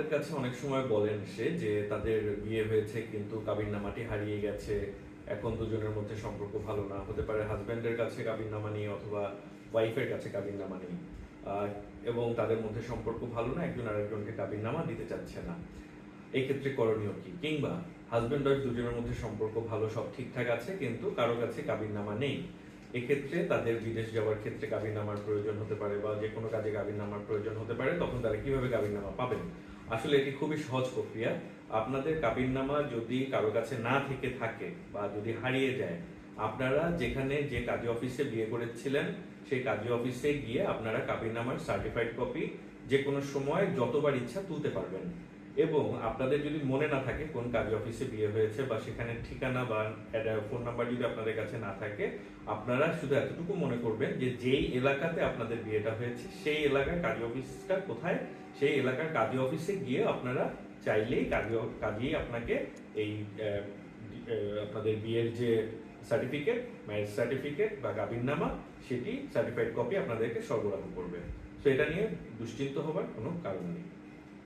আমাদের কাছে অনেক সময় বলেন যে তাদের বিয়ে হয়েছে কিন্তু কাবিননামাটি হারিয়ে গেছে, এখন দুজনের মধ্যে সম্পর্ক ভালো না, হতে পারে হাজবেন্ডের কাছে কাবিননামা নেই অথবা ওয়াইফের কাছে কাবিননামা নেই, এবং তাদের মধ্যে সম্পর্ক ভালো না, একজন আরেকজনকে কাবিননামা দিতে চাচ্ছে না। এই ক্ষেত্রে করণীয় কি? কিংবা হাজবেন্ড ওয়াইফ দুজনের মধ্যে সম্পর্ক ভালো, সব ঠিকঠাক আছে, কিন্তু কারো কাছে কাবিননামা নেই, এক্ষেত্রে তাদের বিদেশ যাওয়ার ক্ষেত্রে কাবিননামার প্রয়োজন হতে পারে বা যে কোনো কাজে কাবিননামার প্রয়োজন হতে পারে, তখন তারা কিভাবে কাবিননামা পাবেন? আসলে এটি খুবই সহজ প্রক্রিয়া। আপনাদের কাবিননামা যদি কারো কাছে না থেকে থাকে বা যদি হারিয়ে যায়, আপনারা যেখানে যে কাজী অফিসে বিয়ে করেছিলেন সেই কাজী অফিসে গিয়ে আপনারা কাবিননামার সার্টিফাইড কপি যে কোনো সময় যতবার ইচ্ছা তুলতে পারবেন। এবং আপনাদের যদি মনে না থাকে কোন কাজী অফিসে বিয়ে হয়েছে বা সেখানে ঠিকানা বা ফোন নাম্বার যদি আপনাদের কাছে না থাকে, আপনারা শুধু এতটুকু মনে করবেন যে যেই এলাকাতে আপনাদের বিয়েটা হয়েছে সেই এলাকার কাজী অফিসটা কোথায়, সেই এলাকার কাজী অফিসে গিয়ে আপনারা চাইলেই কাজী আপনাকে এই আপনাদের বিয়ের যে সার্টিফিকেট, ম্যারেজ সার্টিফিকেট বা কাবিননামা, সেটি সার্টিফাইড কপি আপনাদেরকে সরবরাহ করবে। তো এটা নিয়ে দুশ্চিন্ত হবার কোনো কারণ নেই।